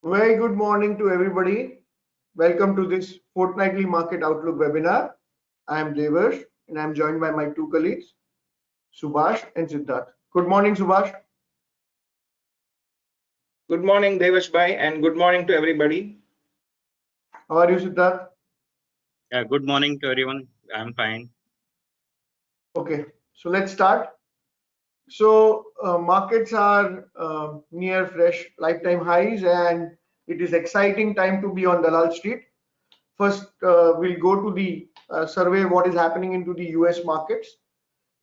Very good morning to everybody. Welcome to this Fortnightly Market Outlook webinar. I am Devarsh and I am joined by my two colleagues, Subash and Siddharth. Good morning, Subash. Good morning, Devash bhai, and good morning to everybody. How are you, Siddharth? Yeah, good morning to everyone. I'm fine. Okay, so let's start. So markets are near fresh lifetime highs and it is exciting time to be on Dalal Street. First, we'll go to the survey what is happening into the US markets,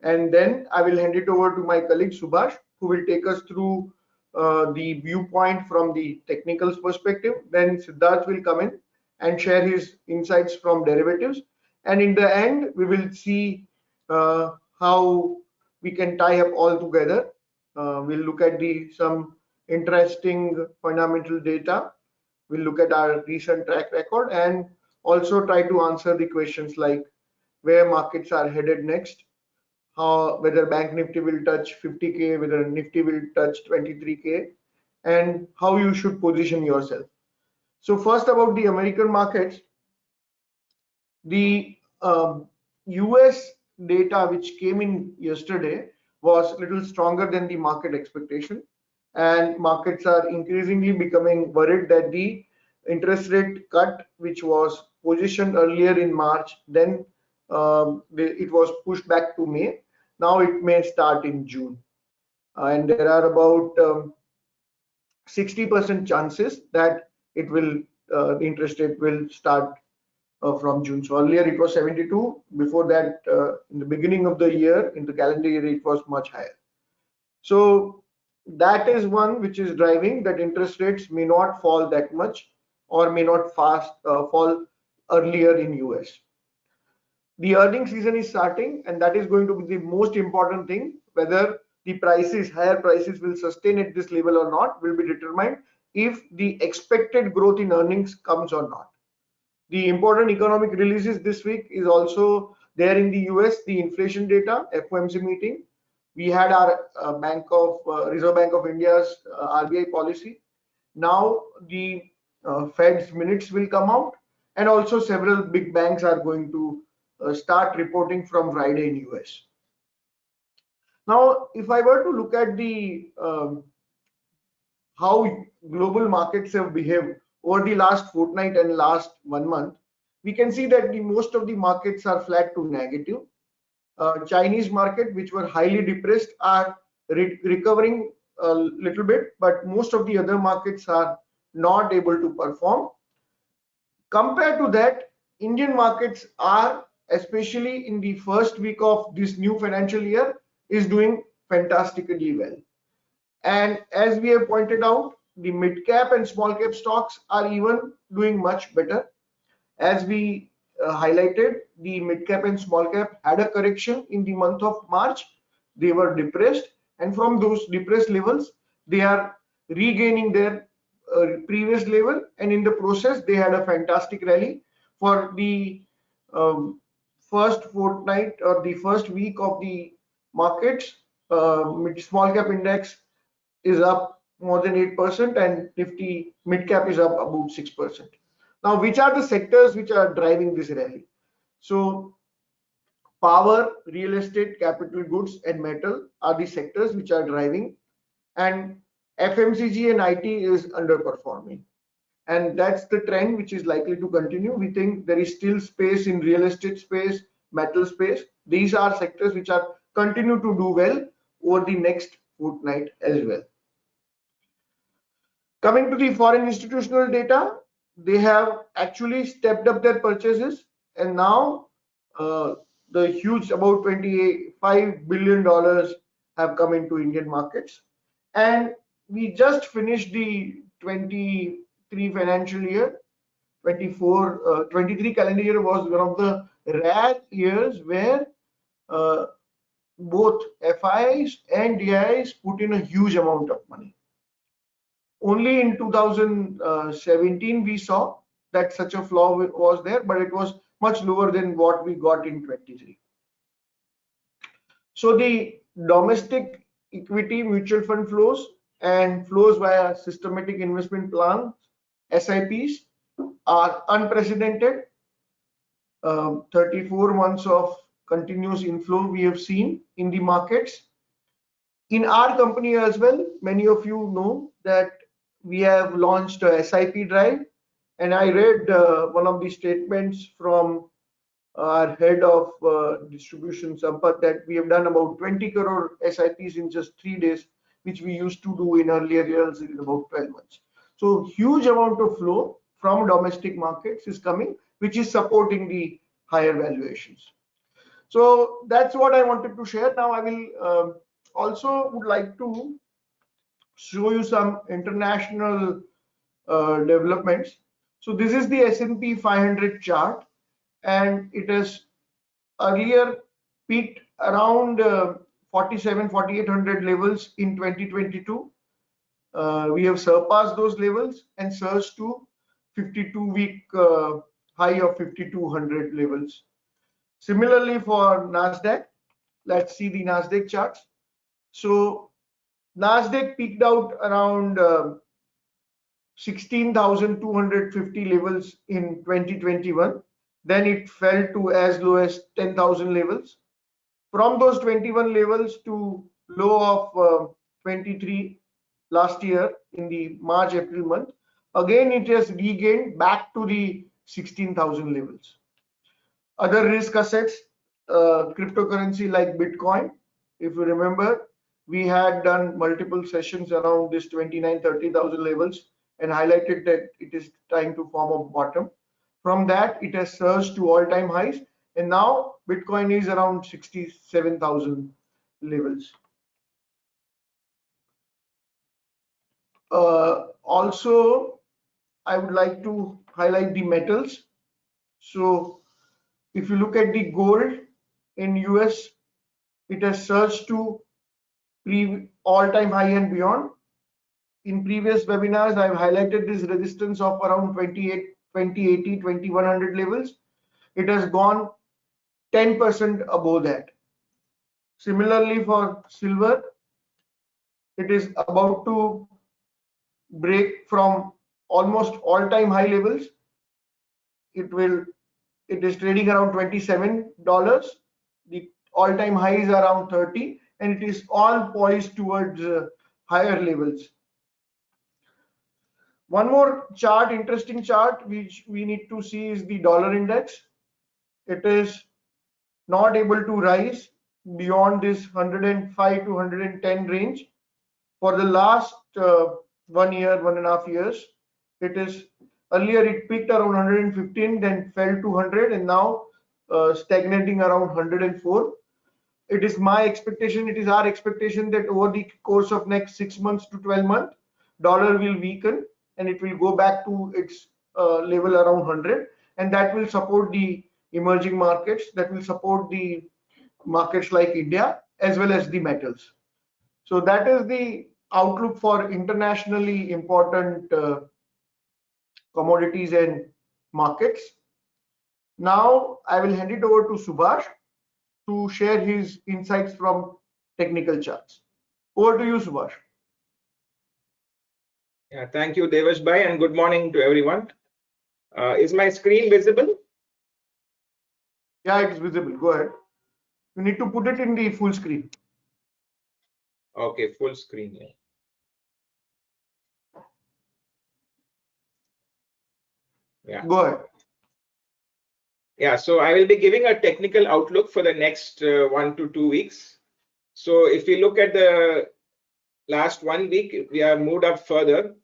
and then I will hand it over to my colleague Subash, who will take us through the viewpoint from the technicals perspective. Then Siddharth will come in and share his insights from derivatives, and in the end we will see how we can tie up all together. We'll look at the some interesting fundamental data. We'll look at our recent track record and also try to answer the questions like where markets are headed next, how whether bank nifty will touch 50k, whether nifty will touch 23k, and how you should position yourself. So first about the American markets, the US data which came in yesterday was a little stronger than the market expectation, and markets are increasingly becoming worried that the interest rate cut which was positioned earlier in March, then it was pushed back to May. Now it may start in June, and there are about 60% chances that it will the interest rate will start from June. So earlier it was 72. Before that, in the beginning of the year, in the calendar year, it was much higher. So that is one which is driving that interest rates may not fall that much or may not fall earlier in US. The earning season is starting, and that is going to be the most important thing. Whether the prices, higher prices, will sustain at this level or not will be determined if the expected growth in earnings comes or not. The important economic releases this week is also there in the US, the inflation data, FOMC meeting. We had our Reserve Bank of India's RBI policy. Now the Fed's minutes will come out, and also several big banks are going to start reporting from Friday in US. Now, if I were to look at the how global markets have behaved over the last fortnight and last 1 month, we can see that the most of the markets are flat to negative. Chinese market, which were highly depressed, are recovering a little bit, but most of the other markets are not able to perform. Compared to that, Indian markets are, especially in the first week of this new financial year, is doing fantastically well. And as we have pointed out, the mid cap and small cap stocks are even doing much better. As we highlighted, the mid cap and small cap had a correction in the month of March. They were depressed, and from those depressed levels, they are regaining their previous level, and in the process, they had a fantastic rally for the first fortnight or the first week of the markets. Small cap index is up more than 8%, and Nifty mid cap is up about 6%. Now, which are the sectors which are driving this rally? So power, real estate, capital goods, and metal are the sectors which are driving, and FMCG and IT is underperforming. And that's the trend which is likely to continue. We think there is still space in real estate space, metal space. These are sectors which are continue to do well over the next fortnight as well. Coming to the foreign institutional data, they have actually stepped up their purchases, and now the huge about $25 billion have come into Indian markets. And we just finished the 23 financial year. 23 calendar year was one of the rare years where both FIs and DIs put in a huge amount of money. Only in 2017 we saw that such a flow was there, but it was much lower than what we got in 23. So the domestic equity mutual fund flows and flows via systematic investment plans, SIPs, are unprecedented. 34 months of continuous inflow we have seen in the markets. In our company as well, many of you know that we have launched a SIP drive, and I read one of the statements from our head of distribution, Sampath, that we have done about 20 crore SIPs in just 3 days, which we used to do in earlier years in about 12 months. So huge amount of flow from domestic markets is coming, which is supporting the higher valuations. So that's what I wanted to share. Now I will also would like to show you some international developments. So this is the S&P 500 chart, and it has earlier peaked around 4800 levels in 2022. We have surpassed those levels and surged to 52-week high of 5200 levels. Similarly for Nasdaq, let's see the Nasdaq charts. So Nasdaq peaked out around 16,250 levels in 2021. Then it fell to as low as 10,000 levels. From those 21 levels to low of 23 last year in the March-April month, again it has regained back to the 16,000 levels. Other risk assets, cryptocurrency like Bitcoin, if you remember, we had done multiple sessions around this 29,000-30,000 levels and highlighted that it is trying to form a bottom. From that, it has surged to all-time highs, and now Bitcoin is around 67,000 levels. Also, I would like to highlight the metals. So if you look at the gold in US, it has surged to all-time high and beyond. In previous webinars, I've highlighted this resistance of around 2080, 2100 levels. It has gone 10% above that. Similarly for silver, it is about to break from almost all-time high levels. It is trading around $27. The all-time high is around 30, and it is all poised towards higher levels. One more chart, interesting chart, which we need to see is the dollar index. It is not able to rise beyond this 105 to 110 range for the last 1 year, 1.5 years. It is earlier it peaked around 115, then fell to 100, and now stagnating around 104. It is my expectation, it is our expectation that over the course of next 6 months to 12 months, dollar will weaken and it will go back to its level around 100, and that will support the emerging markets, that will support the markets like India as well as the metals. So that is the outlook for internationally important commodities and markets. Now I will hand it over to Subash to share his insights from technical charts. Over to you, Subash. Yeah, thank you, Devarsh bhai, and good morning to everyone. Is my screen visible? Yeah, it is visible. Go ahead. You need to put it in the full screen. Okay, full screen. Yeah. Yeah. Go ahead. Yeah, so I will be giving a technical outlook for the next 1 to 2 weeks. So if we look at the last 1 week, we are moved up further.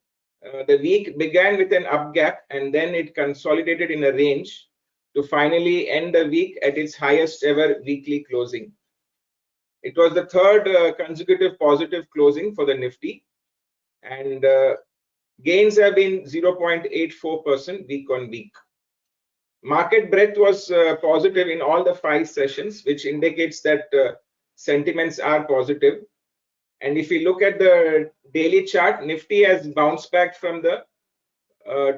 The week began with an up gap and then it consolidated in a range to finally end the week at its highest ever weekly closing. It was the third consecutive positive closing for the Nifty, and gains have been 0.84% week on week. Market breadth was positive in all the 5 sessions, which indicates that sentiments are positive. And if we look at the daily chart, Nifty has bounced back from the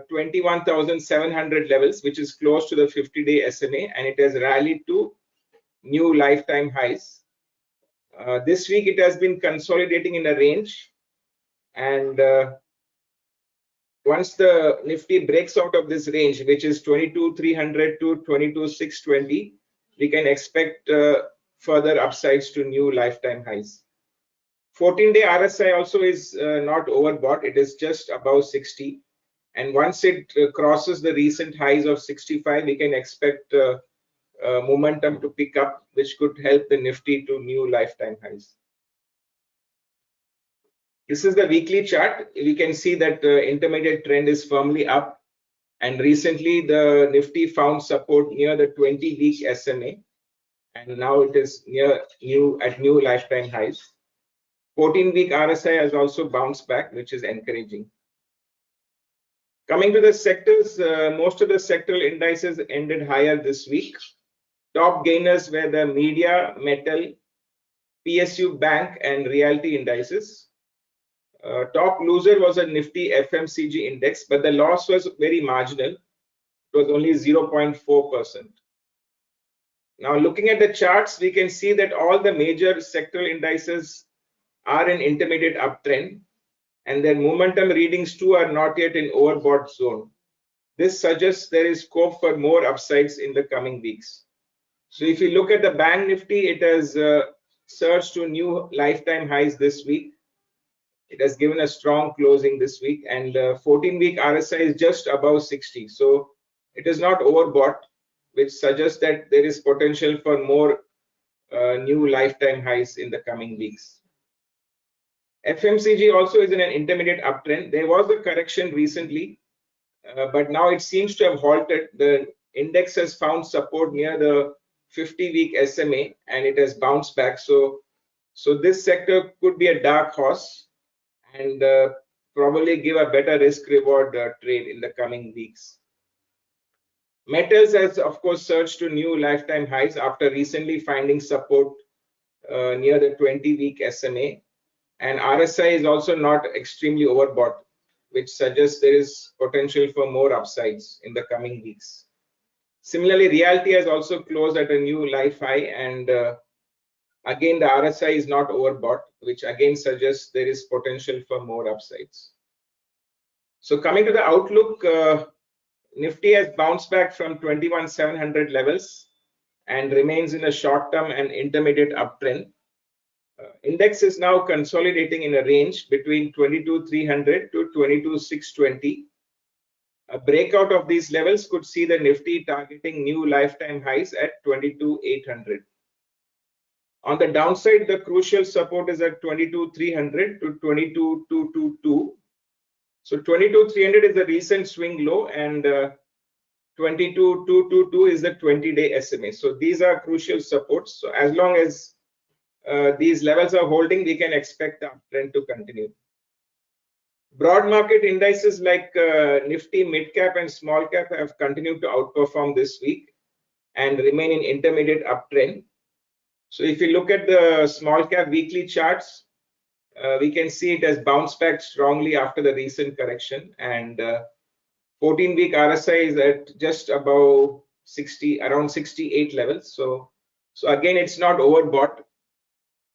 21,700 levels, which is close to the 50-day SMA, and it has rallied to new lifetime highs. This week, it has been consolidating in a range and once the Nifty breaks out of this range, which is 22,300 to 22,620, we can expect further upsides to new lifetime highs. 14-day RSI also is not overbought. It is just above 60. And once it crosses the recent highs of 65, we can expect momentum to pick up, which could help the Nifty to new lifetime highs. This is the weekly chart. We can see that the intermediate trend is firmly up, and recently the Nifty found support near the 20-week SMA, and now it is at new lifetime highs. 14-week RSI has also bounced back, which is encouraging. Coming to the sectors, most of the sectoral indices ended higher this week. Top gainers were the media, metal, PSU bank, and realty indices. Top loser was a Nifty FMCG index, but the loss was very marginal. It was only 0.4%. Now, looking at the charts, we can see that all the major sectoral indices are in intermediate uptrend, and their momentum readings too are not yet in overbought zone. This suggests there is scope for more upsides in the coming weeks. So if you look at the Bank Nifty, it has surged to new lifetime highs this week. It has given a strong closing this week, and 14-week RSI is just above 60. So it is not overbought, which suggests that there is potential for more new lifetime highs in the coming weeks. FMCG also is in an intermediate uptrend. There was a correction recently, but now it seems to have halted. The index has found support near the 50-week SMA, and it has bounced back. So this sector could be a dark horse and probably give a better risk-reward trade in the coming weeks. Metals has, of course, surged to new lifetime highs after recently finding support near the 20-week SMA. And RSI is also not extremely overbought, which suggests there is potential for more upsides in the coming weeks. Similarly, realty has also closed at a new life high, and again, the RSI is not overbought, which again suggests there is potential for more upsides. So coming to the outlook, Nifty has bounced back from 21,700 levels and remains in a short-term and intermediate uptrend. Index is now consolidating in a range between 22,300 to 22,620. A breakout of these levels could see the Nifty targeting new lifetime highs at 22,800. On the downside, the crucial support is at 22,300 to 22,222. So 22,300 is the recent swing low, and 22,222 is the 20-day SMA. So these are crucial supports. So as long as these levels are holding, we can expect the uptrend to continue. Broad market indices like Nifty mid cap and small cap have continued to outperform this week and remain in intermediate uptrend. So if you look at the small cap weekly charts, we can see it has bounced back strongly after the recent correction, and 14-week RSI is at just above 60, around 68 levels. So again, it's not overbought.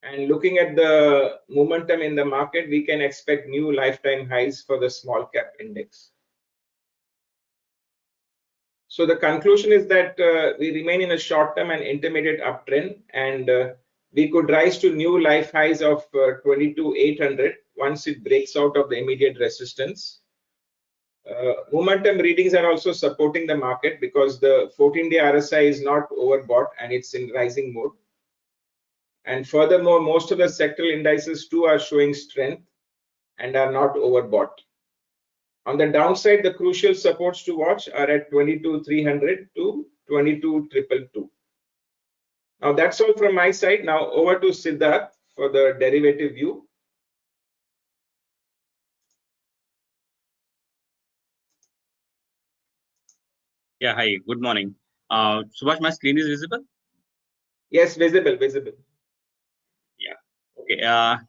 And looking at the momentum in the market, we can expect new lifetime highs for the small cap index. So the conclusion is that we remain in a short-term and intermediate uptrend, and we could rise to new life highs of 22,800 once it breaks out of the immediate resistance. Momentum readings are also supporting the market because the 14-day RSI is not overbought and it's in rising mode. And furthermore, most of the sectoral indices too are showing strength and are not overbought. On the downside, the crucial supports to watch are at 22,300 to 22,222. Now that's all from my side. Now over to Siddharth for the derivative view. Yeah, hi, good morning. Subash, my screen is visible? Yes, visible. Yeah, okay.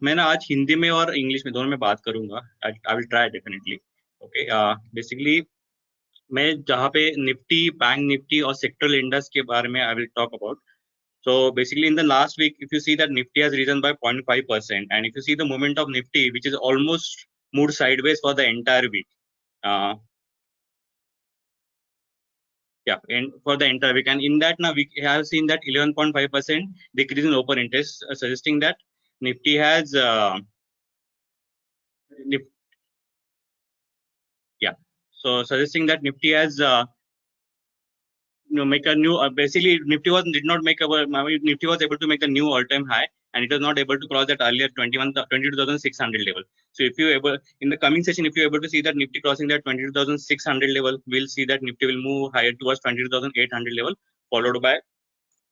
मैं ना आज हिंदी में और English में दोनों में बात करूंगा. I will try definitely. Okay. Basically, मैं जहाँ पे निफ्टी, बैंक निफ्टी और सेक्टरल इंडेक्स के बारे में I will talk about. So basically, in the last week, if you see that Nifty has risen by 0.5%, and if you see the movement of Nifty, which is almost moved sideways for the entire week. And for the entire week, and in that now we have seen that 11.5% decrease in open interest, suggesting that Nifty has so suggesting that Nifty has make a new basically Nifty did not make Nifty was able to make a new all-time high, and it was not able to cross that earlier 22,600 level. So if you able in the coming session, if you able to see that Nifty crossing that 22,600 level, we'll see that Nifty will move higher towards 22,800 level, followed by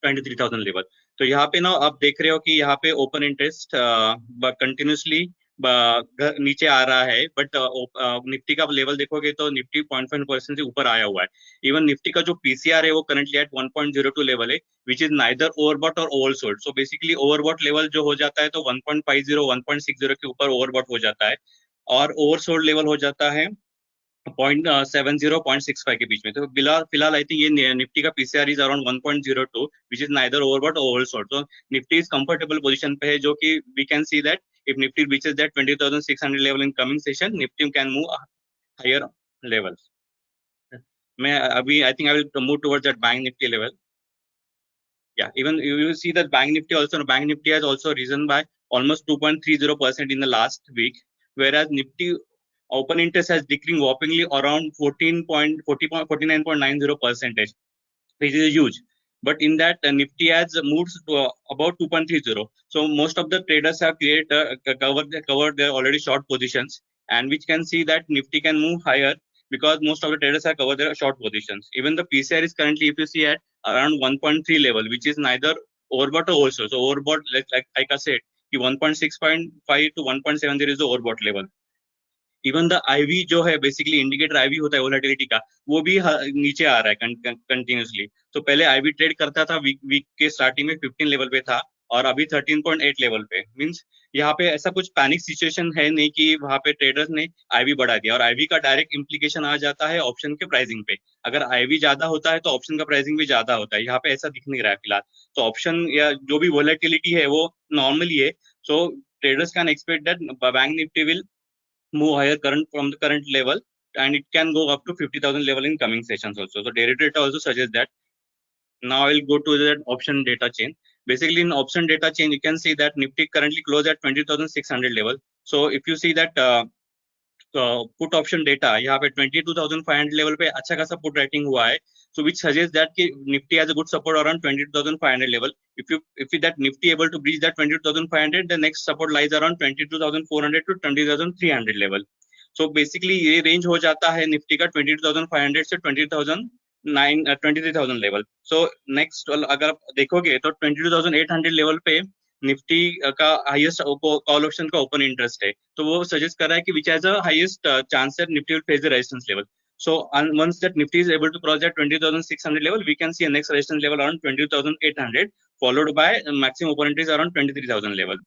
23,000 level. तो यहाँ पे ना आप देख रहे हो कि यहाँ पे ओपन इंटरेस्ट कंटिन्यूसली नीचे आ रहा है, बट निफ्टी का लेवल देखोगे तो निफ्टी 0.5% से ऊपर आया हुआ है. इवन निफ्टी का जो पीसीआर है वो करंटली एट 1.02 लेवल है, विच इज नाइदर ओवरबॉट और oversold. So basically overbought level जो हो जाता है तो 1.50 1.60 के ऊपर ओवरबॉट हो जाता है, और ओवरसोल्ड लेवल हो जाता है 0.70 0.65 के बीच में. तो फिलहाल आई थिंक ये निफ्टी का PCR is around 1.02, which is neither overbought और ओवरसोल्ड. तो निफ्टी इज कंफर्टेबल पोजीशन पे है, जो कि we can see that if Nifty reaches that 20,600 level in coming session, Nifty can move higher levels. I think I will move towards that Bank Nifty level. Yeah, even you see that Bank Nifty has also risen by almost 2.30% in the last week, whereas Nifty open interest has decreased whoppingly around 49.90%, which is huge. But in that Nifty has moved to about 2.30. So most of the traders have covered their already short positions, and which can see that Nifty can move higher because most of the traders have covered their short positions. Even the PCR is currently, if you see, at around 1.3 level, which is neither overbought or oversold. So overbought, like I said, 1.6.5 to 1.70 is the overbought level. Even the IV जो है basically indicator ivy होता है volatility का, वो भी नीचे आ रहा है कंटिन्यूसली. तो पहले आईवी ट्रेड करता था वीक के स्टार्टिंग में 15 लेवल पे था, और अभी 13.8 लेवल पे. मींस यहाँ पे ऐसा कुछ पैनिक सिचुएशन है नहीं कि वहां पे ट्रेडर्स ने आईवी बढ़ा दिया, और आईवी का डायरेक्ट इंप्लीकेशन आ जाता है ऑप्शन के प्राइसिंग पे. अगर आईवी ज्यादा होता है तो ऑप्शन का प्राइसिंग भी ज्यादा होता है. यहाँ पे ऐसा दिख नहीं रहा है फिलहाल. तो ऑप्शन या जो भी वोलेटिलिटी है वो नॉर्मली है. So traders can expect that Bank Nifty will move higher from the current level, and it can go up to 50,000 level in coming sessions also. So data also suggests that. Now I will go to that option data chain. Basically in option data chain, you can see that Nifty currently closed at 20,600 level. So if you see that put option data, यहाँ पे 22,500 level पे अच्छा खासा put writing हुआ है. So which suggests that Nifty has a good support around 22,500 level. If that Nifty able to breach that 22,500, the next support lies around 22,400 to 20,300 level. So basically ये range हो जाता है Nifty का 22,500 से 23,000 level. So next अगर आप देखोगे तो 22,800 level पे निफ्टी का हाईएस्ट कॉल ऑप्शन का ओपन इंटरेस्ट है. तो वो सजेस्ट कर रहा है कि which has a highest chance that Nifty will face the resistance level. So once that Nifty is able to cross that 20,600 level, we can see a next resistance level around 20,800, followed by maximum open interest around 23,000 level.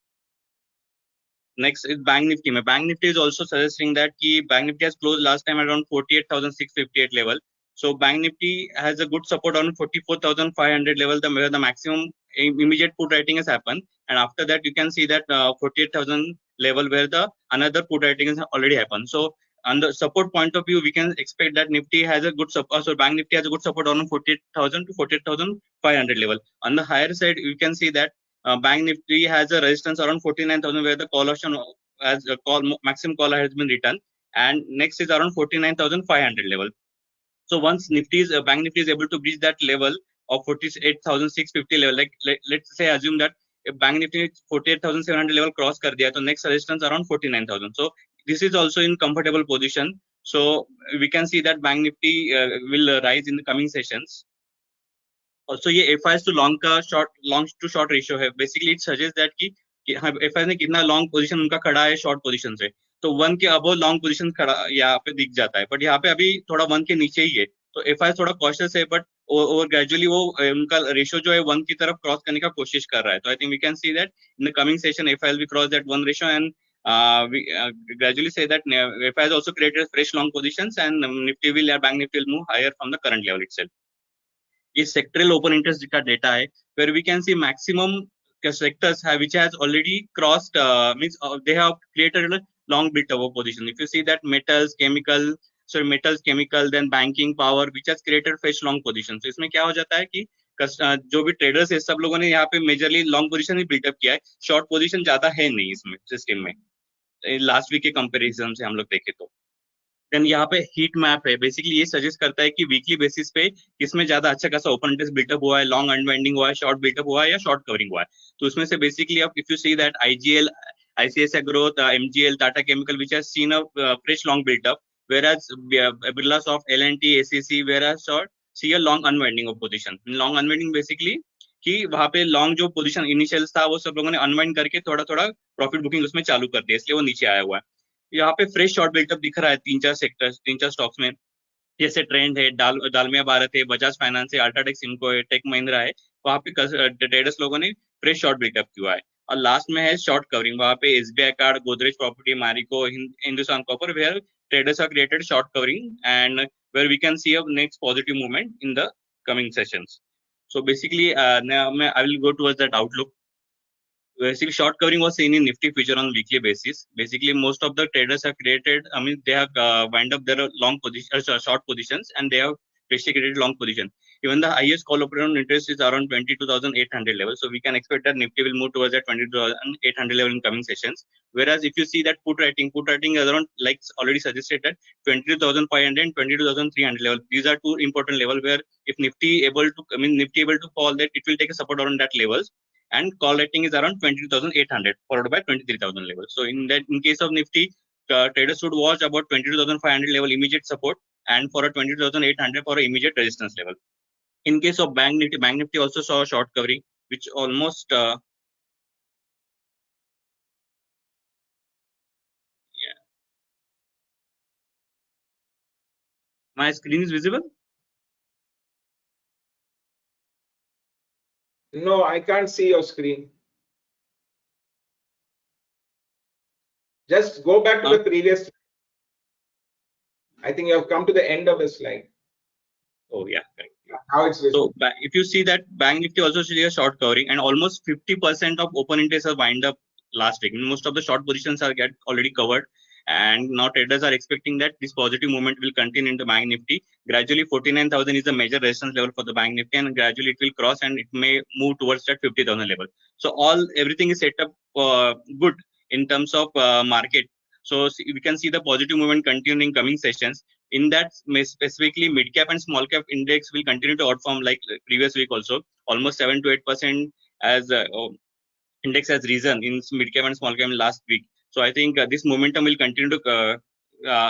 Next is Bank Nifty. Bank Nifty is also suggesting that Bank Nifty has closed last time around 48,658 level. So Bank Nifty has a good support on 44,500 level, where the maximum immediate put writing has happened, and after that you can see that 48,000 level where the another put writing has already happened. So on the support point of view, we can expect that Nifty has a good support. So Bank Nifty has a good support on 48,000 to 48,500 level. On the higher side, you can see that Bank Nifty has a resistance around 49,000 where the call option has maximum call has been written, and next is around 49,500 level. So once Bank Nifty is able to breach that level of 48,650 level, let's say assume that if Bank Nifty 48,700 level cross kar diya, तो next resistance around 49,000. So this is also in comfortable position. So we can see that Bank Nifty will rise in the coming sessions. Also ये FIs to long का long to short ratio है. Basically it suggests that कि FIs ने कितना long position उनका खड़ा है short position से, तो 1 के अबव लॉन्ग पोजीशन खड़ा यहाँ पे दिख जाता है, बट यहाँ पे अभी थोड़ा 1 के नीचे ही है. तो एफआई थोड़ा कॉशियस है, बट और ग्रेजुअली वो उनका रेशियो जो है 1 की तरफ क्रॉस करने का कोशिश कर रहा है. तो I think we can see that in the coming session FI will cross that 1 ratio, and we gradually say that FI has also created fresh long positions, and Nifty will, Bank Nifty will move higher from the current level itself. ये sectoral open interest का data है, where we can see maximum sectors which has already crossed, means they have created a long built up position. If you see that metals, chemical, then banking, power, which has created fresh long position. So इसमें क्या हो जाता है कि जो भी traders है सब लोगों ने यहाँ पे मेजरली लॉन्ग पोजीशन ही बिल्टअप किया है, शॉर्ट पोजीशन ज्यादा है नहीं इसमें सिस्टम में लास्ट वीक के कंपैरिजन से हम लोग देखें तो। देन यहाँ पे हीट मैप है, बेसिकली ये सजेस्ट करता है कि वीकली बेसिस पे किसमें ज्यादा अच्छा खासा ओपन इंटरेस्ट बिल्टअप हुआ है, लॉन्ग अनवाइंडिंग हुआ है, शॉर्ट बिल्टअप हुआ है या शॉर्ट कवरिंग हुआ है। तो उसमें से बेसिकली आप if you see that IGL, ICICI Growth, MGL, Tata Chemical, which has seen a fresh long build-up, whereas Birlas of L&T, ACC, whereas see a long unwinding of position. Long unwinding basically कि वहाँ पे long जो position initial था वो सब लोगों ने unwind करके थोड़ा थोड़ा प्रॉफिट बुकिंग उसमें चालू कर दिया, इसलिए वो नीचे आया हुआ है। यहाँ पे फ्रेश शॉर्ट बिल्टअप दिख रहा है 3-4 स्टॉक्स में, जैसे ट्रेंड है, डालमिया भारत है, बजाज फाइनेंस है, अल्ट्राटेक सिमको है, टेक महिंद्रा है। वहाँ पे ट्रेडर्स लोगों ने फ्रेश शॉर्ट बिल्टअप किया है। और लास्ट में है शॉर्ट कवरिंग, वहाँ पे SBI card, Godrej property, Marico, Hindustan copper, where traders are created short covering and where we can see a next positive movement in the coming sessions. So basically, now I will go towards that outlook. Basically, short covering was seen in Nifty future on weekly basis. Basically, most of the traders have created, they have wind up their long position, short positions, and they have basically created long position. Even the highest call option interest is around 22,800 level. So we can expect that Nifty will move towards that 22,800 level in coming sessions. Whereas if you see that put writing is around, like already suggested, that 22,500 and 22,300 level. These are two important levels where if Nifty able to fall, that it will take a support around that levels. And call rating is around 22,800 followed by 23,000 level. So in case of Nifty, traders should watch about 22,500 level immediate support and for a 22,800 for immediate resistance level. In case of Bank Nifty also saw a short covering, which almost yeah. My screen is visible? No, I can't see your screen. Just go back to the previous. I think you have come to the end of the slide. Oh yeah, correct. How it's visible. So if you see that Bank Nifty also see a short covering and almost 50% of open interest are wind up last week. Most of the short positions are already covered, and now traders are expecting that this positive movement will continue into Bank Nifty. Gradually 49,000 is the major resistance level for the Bank Nifty, and gradually it will cross and it may move towards that 50,000 level. So everything is set up good in terms of market. So we can see the positive movement continuing in coming sessions. In that specifically, mid cap and small cap index will continue to outperform like previous week also, almost 7 to 8% as index has risen in mid cap and small cap last week. So I think this momentum will continue to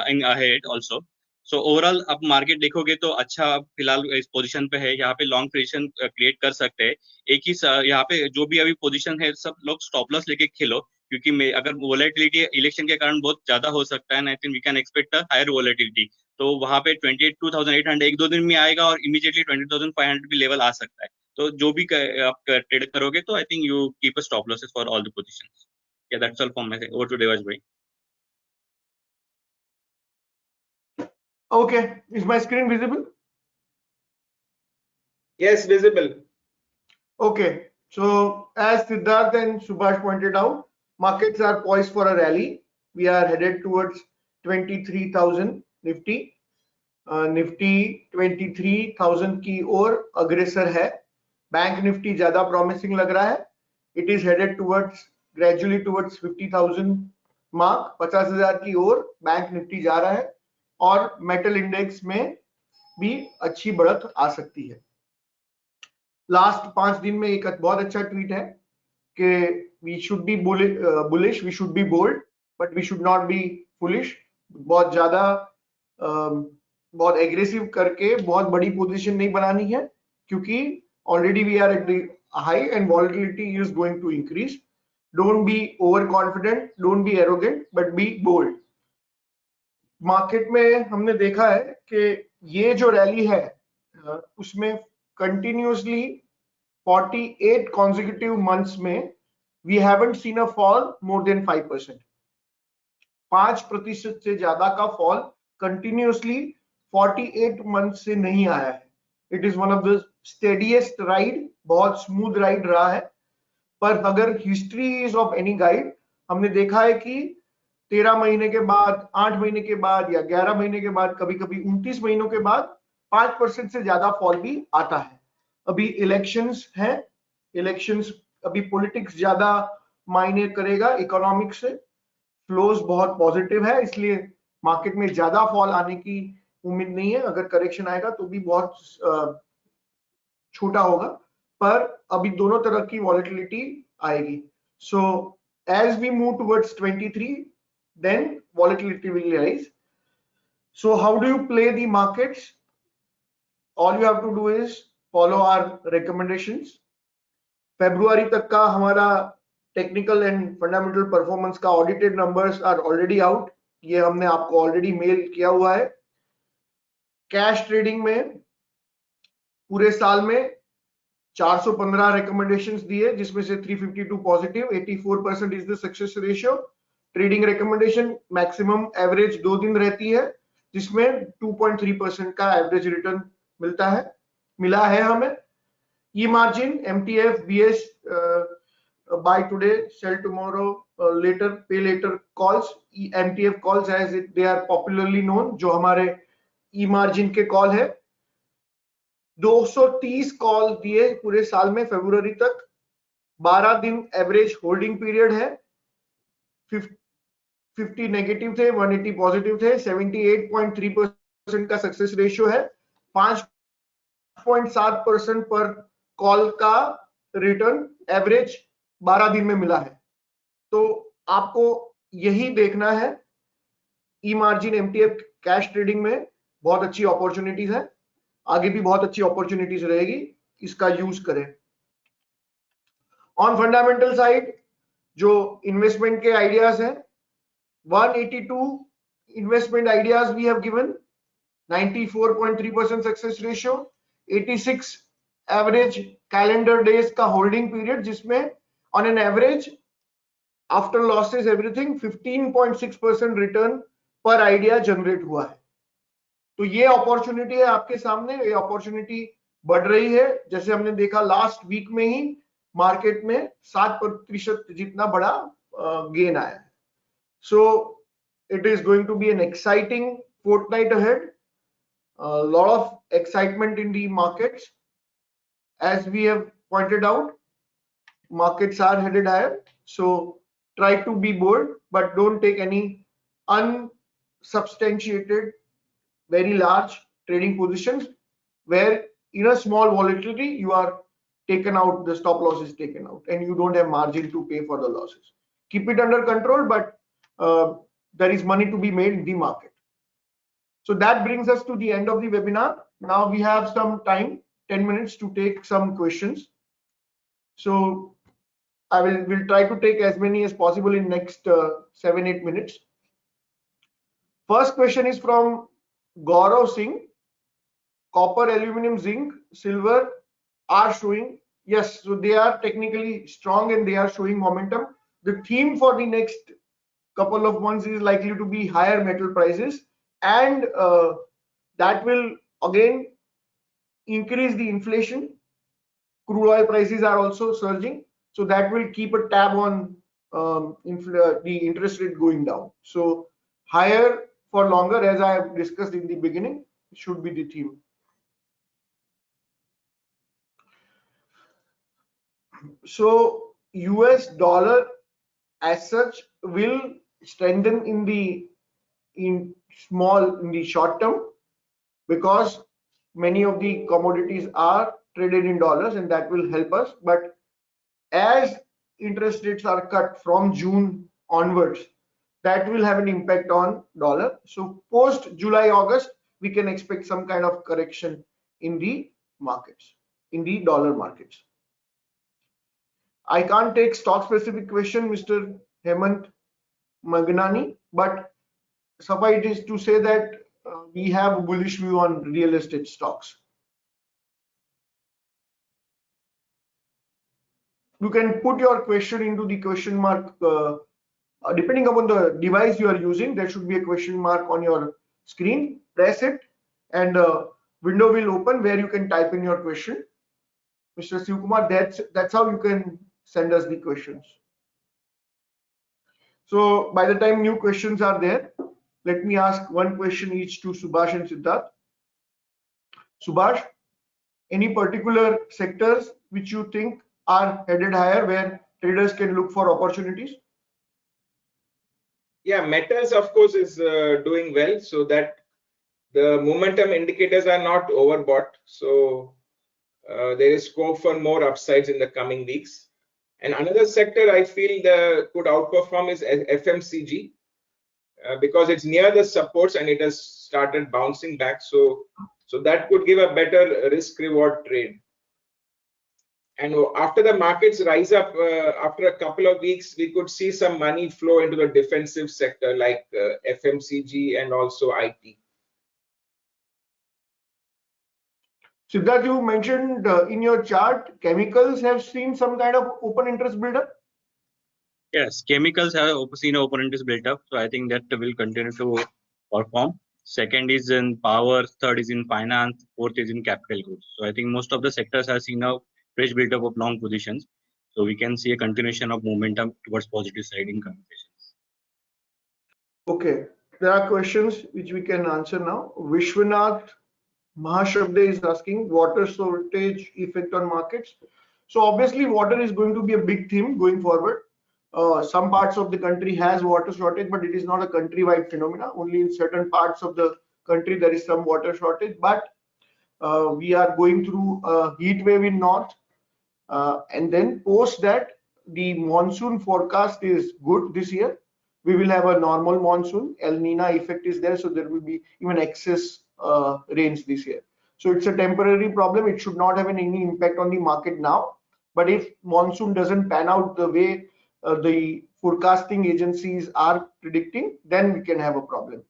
in ahead also. So overall अब market देखोगे तो अच्छा फिलहाल इस position पे है, यहाँ पे लॉन्ग पोजीशन क्रिएट कर सकते हैं। एक ही यहाँ पे जो भी अभी पोजीशन है सब लोग स्टॉप लॉस लेके खेलो, क्योंकि अगर वोलेटिलिटी इलेक्शन के कारण बहुत ज्यादा हो सकता है, I think we can expect a higher volatility. तो वहाँ पे 22,800 एक दो दिन में आएगा और इमीडिएटली 20,500 भी लेवल आ सकता है। तो जो भी आप ट्रेड करोगे तो I think you keep a stop losses for all the positions. या that's all from my side. Over to Devash भाई। Okay, is my screen visible? Yes, visible. Okay, so as Siddharth and Subash pointed out, markets are poised for a rally. We are headed towards 23,000 Nifty. Nifty 23,000 की ओर अग्रसर है। Bank Nifty ज्यादा promising लग रहा है। It is headed towards gradually towards 50,000 mark, 50,000 की ओर bank Nifty जा रहा है और मेटल इंडेक्स में भी अच्छी बढ़त आ सकती है। लास्ट 5 दिन में एक बहुत अच्छा ट्वीट है कि we should be bullish, we should be bold, but we should not be foolish. बहुत ज्यादा बहुत एग्रेसिव करके बहुत बड़ी पोजीशन नहीं बनानी है, क्योंकि already we are at the high and volatility is going to increase. Don't be over confident, don't be arrogant, but be bold. Market में हमने देखा है कि ये जो रैली है उसमें कंटिन्यूअसली 48 consecutive months में we haven't seen a fall more than 5%. 5% से ज्यादा का फॉल कंटिन्यूअसली 48 months से नहीं आया है। It is one of the steadiest ride, बहुत स्मूथ राइड रहा है। पर अगर history is of any guide, हमने देखा है कि 13 महीने के बाद, 8 महीने के बाद या 11 महीने के बाद, कभी कभी 29 महीनों के बाद 5% से ज्यादा फॉल भी आता है। अभी इलेक्शंस हैं, इलेक्शंस अभी पॉलिटिक्स ज्यादा मायने करेगा, इकोनॉमिक्स से फ्लोज बहुत पॉजिटिव है, इसलिए मार्केट में ज्यादा फॉल आने की उम्मीद नहीं है। अगर करेक्शन आएगा तो भी बहुत छोटा होगा, पर अभी दोनों तरह की वॉलेटिलिटी आएगी। So as we move towards 23, then volatility will rise. So how do you play the markets? All you have to do is follow our recommendations. February तक का हमारा टेक्निकल एंड फंडामेंटल परफॉर्मेंस का audited numbers are already out, ये हमने आपको already mail किया हुआ है। कैश ट्रेडिंग में पूरे साल में 415 रिकमेंडेशंस दिए, जिसमें से 352 positive, 84% is the success ratio. Trading recommendation maximum average 2 दिन रहती है, जिसमें 2.3% का एवरेज रिटर्न मिला है हमें। E margin, MTF, BS, buy today sell tomorrow, later pay later calls, MTF calls as they are popularly known, जो हमारे ई मार्जिन के कॉल है। 230 कॉल दिए पूरे साल में फरवरी तक, 12 दिन एवरेज होल्डिंग पीरियड है, 50 नेगेटिव थे, 180 पॉजिटिव थे, 78.3% का सक्सेस रेशियो है, 5.7% पर कॉल का रिटर्न एवरेज 12 दिन में मिला है। तो आपको यही देखना है। ई मार्जिन, एमटीएफ, कैश ट्रेडिंग में बहुत अच्छी अपॉर्चुनिटीज है, आगे भी बहुत अच्छी अपॉर्चुनिटीज रहेगी, इसका यूज करें। ऑन फंडामेंटल साइड जो इन्वेस्टमेंट के आइडियाज हैं, 182 investment ideas we have given, 94.3% success ratio, 86 average calendar days का होल्डिंग पीरियड, जिसमें on an average after losses everything 15.6% return पर आइडिया जनरेट हुआ है। तो ये अपॉर्चुनिटी है आपके सामने, ये अपॉर्चुनिटी बढ़ रही है। जैसे हमने देखा लास्ट वीक में ही मार्केट में 7% जितना बड़ा गेन आया है। So it is going to be an exciting fortnight ahead, a lot of excitement in the markets. As we have pointed out, markets are headed higher, so try to be bold, but don't take any unsubstantiated very large trading positions where in a small volatility you are taken out, the stop loss is taken out and you don't have margin to pay for the losses. Keep it under control, but there is money to be made in the market. So that brings us to the end of the webinar. Now we have some time, 10 minutes, to take some questions. So I will try to take as many as possible in next 7-8 minutes. First question is from Gaurav Singh. Copper, aluminum, zinc, silver are showing, yes, so they are technically strong and they are showing momentum. The theme for the next couple of months is likely to be higher metal prices, and that will again increase the inflation. Crude oil prices are also surging, so that will keep a tab on the interest rate going down. So higher for longer, as I have discussed in the beginning, should be the theme. So US dollar as such will strengthen in the short term, because many of the commodities are traded in dollars and that will help us. But as interest rates are cut from June onwards, that will have an impact on dollar. So post July, August, we can expect some kind of correction in the markets, in the dollar markets. I can't take stock specific question, Mr. Hemant Magnani, but suffice it is to say that we have a bullish view on real estate stocks. You can put your question into the question mark, depending upon the device you are using. There should be a question mark on your screen. Press it and a window will open where you can type in your question. Mr. Sivkumar, that's how you can send us the questions. So by the time new questions are there, let me ask one question each to Subash and Siddharth. Subash, any particular sectors which you think are headed higher where traders can look for opportunities? Yeah, metals of course is doing well, so that the momentum indicators are not overbought. So there is scope for more upsides in the coming weeks. And another sector I feel could outperform is FMCG because it's near the supports and it has started bouncing back. So that could give a better risk reward trade. And after the markets rise up, after a couple of weeks, we could see some money flow into the defensive sector like FMCG and also IT. Siddharth, you mentioned in your chart, chemicals have seen some kind of open interest buildup. Yes, chemicals have seen an open interest built up, so I think that will continue to perform. Second is in power, third is in finance, fourth is in capital goods. So I think most of the sectors have seen a fresh build up of long positions. So we can see a continuation of momentum towards positive side in conversations. Okay, there are questions which we can answer now. Vishwanath Mahashabde is asking water shortage effect on markets. So obviously water is going to be a big theme going forward. Some parts of the country has water shortage, but it is not a countrywide phenomena. Only in certain parts of the country there is some water shortage. But we are going through a heat wave in north, and then post that the monsoon forecast is good this year. We will have a normal monsoon. El Nino effect is there, so there will be even excess rains this year. So it's a temporary problem. It should not have any impact on the market now. But if monsoon doesn't pan out the way the forecasting agencies are predicting, then we can have a problem.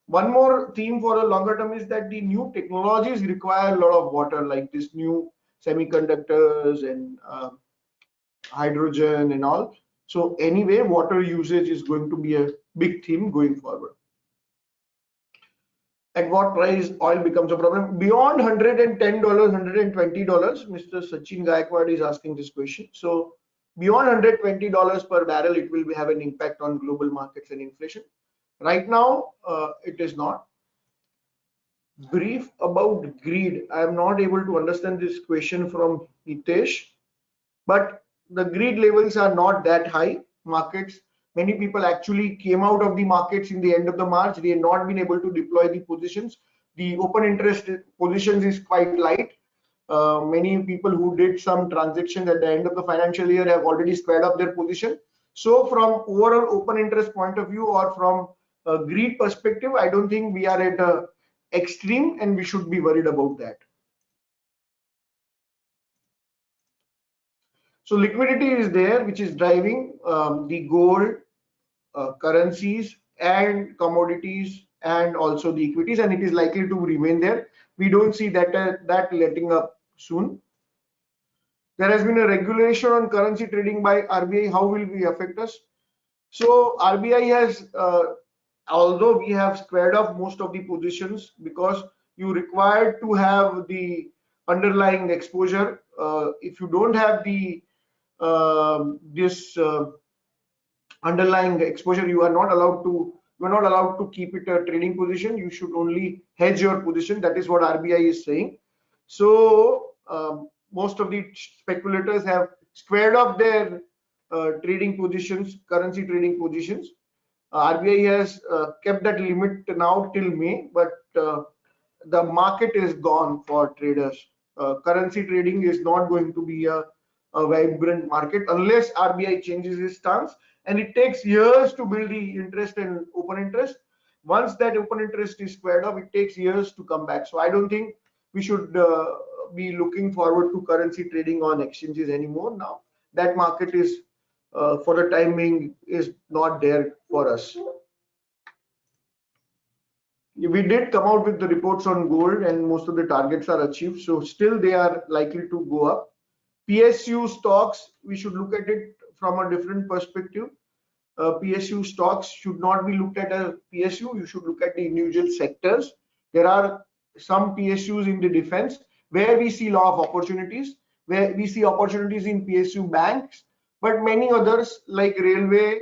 One more theme for a longer term is that the new technologies require a lot of water, like this new semiconductors and hydrogen and all. So anyway, water usage is going to be a big theme going forward. At what price oil becomes a problem? Beyond $110, $120, Mr. Sachin Gaikwad is asking this question. So beyond $120 per barrel, it will have an impact on global markets and inflation. Right now, it is not. Brief about greed. I am not able to understand this question from Hitesh, but the greed levels are not that high. Markets, many people actually came out of the markets in the end of the March. They have not been able to deploy the positions. The open interest positions is quite light. Many people who did some transactions at the end of the financial year have already squared up their position. So from overall open interest point of view or from a greed perspective, I don't think we are at a extreme and we should be worried about that. So liquidity is there, which is driving the gold, currencies and commodities and also the equities, and it is likely to remain there. We don't see that letting up soon. There has been a regulation on currency trading by RBI. How will it affect us? So RBI has, although we have squared off most of the positions because you require to have the underlying exposure. If you don't have the this underlying exposure, you are not allowed to keep it a trading position. You should only hedge your position. That is what RBI is saying. So most of the speculators have squared off their trading positions, currency trading positions. RBI has kept that limit now till May, but the market is gone for traders. Currency trading is not going to be a vibrant market unless RBI changes its stance, and it takes years to build the interest and open interest. Once that open interest is squared up, it takes years to come back. So I don't think we should be looking forward to currency trading on exchanges anymore now. That market is for the time being is not there for us. We did come out with the reports on gold and most of the targets are achieved, so still they are likely to go up. PSU stocks, we should look at it from a different perspective. PSU stocks should not be looked at as PSU. You should look at the individual sectors. There are some PSUs in the defense where we see a lot of opportunities, where we see opportunities in PSU banks, but many others like railway,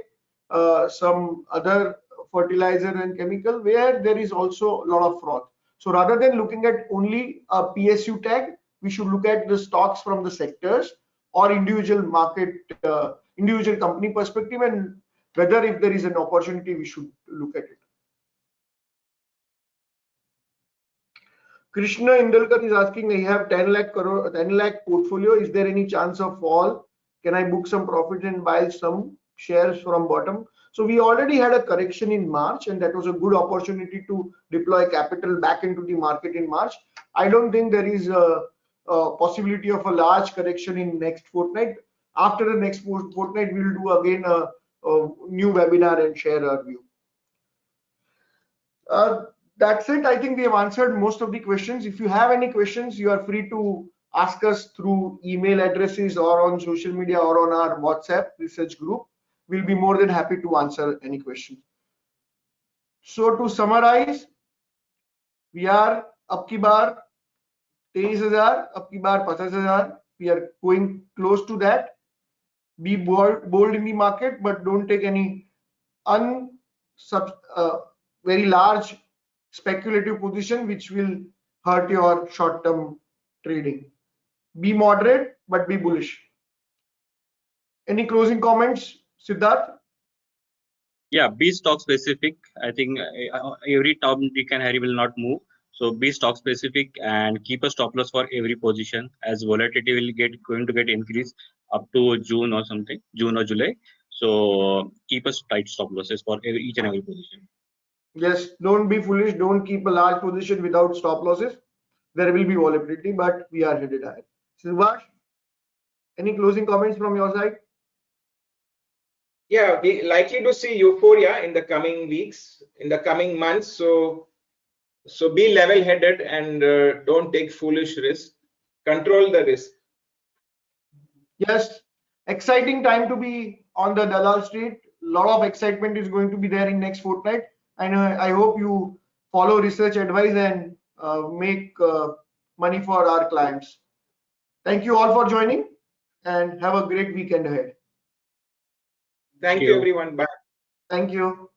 some other fertilizer and chemical where there is also a lot of fraud. So rather than looking at only a PSU tag, we should look at the stocks from the sectors or individual market, individual company perspective, and whether if there is an opportunity, we should look at it. Krishna Indalkar is asking, I have 10 lakh portfolio. Is there any chance of fall? Can I book some profit and buy some shares from bottom? So we already had a correction in March, and that was a good opportunity to deploy capital back into the market in March. I don't think there is a possibility of a large correction in next fortnight. After the next fortnight, we will do again a new webinar and share our view. That's it. I think we have answered most of the questions. If you have any questions, you are free to ask us through email addresses or on social media or on our WhatsApp research group. We'll be more than happy to answer any questions. So to summarize, we are up ki bar 23,000, up ki bar 50,000. We are going close to that. Be bold in the market, but don't take any very large speculative position which will hurt your short-term trading. Be moderate, but be bullish. Any closing comments, Siddharth? Yeah, be stock specific. I think every Tom, Dick and Harry will not move. So be stock specific and keep a stop loss for every position, as volatility will going to get increased up to June or something, June or July. So keep a tight stop losses for each and every position. Yes, don't be foolish. Don't keep a large position without stop losses. There will be volatility, but we are headed higher. Subash, any closing comments from your side? Yeah, we likely to see euphoria in the coming weeks, in the coming months. So be level-headed and don't take foolish risks. Control the risk. Yes, exciting time to be on the Dalal Street. A lot of excitement is going to be there in next fortnight. And I hope you follow research advice and make money for our clients. Thank you all for joining and have a great weekend ahead. Thank you, everyone. Bye. Thank you.